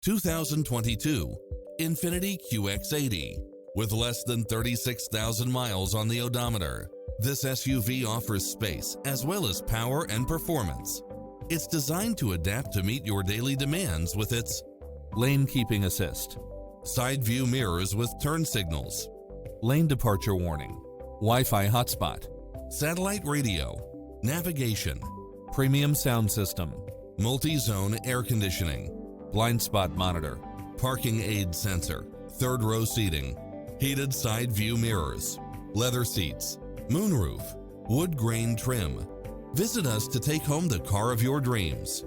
2022 INFINITI QX80. With less than 36,000 miles on the odometer, this SUV offers space as well as power and performance. It's designed to adapt to meet your daily demands with its lane keeping assist, side view mirrors with turn signals, lane departure warning, Wi-Fi hotspot, satellite radio, navigation, premium sound system, multi-zone air conditioning, blind spot monitor, parking aid sensor, third row seating, heated side view mirrors, leather seats, moonroof, wood grain trim. Visit us to take home the car of your dreams.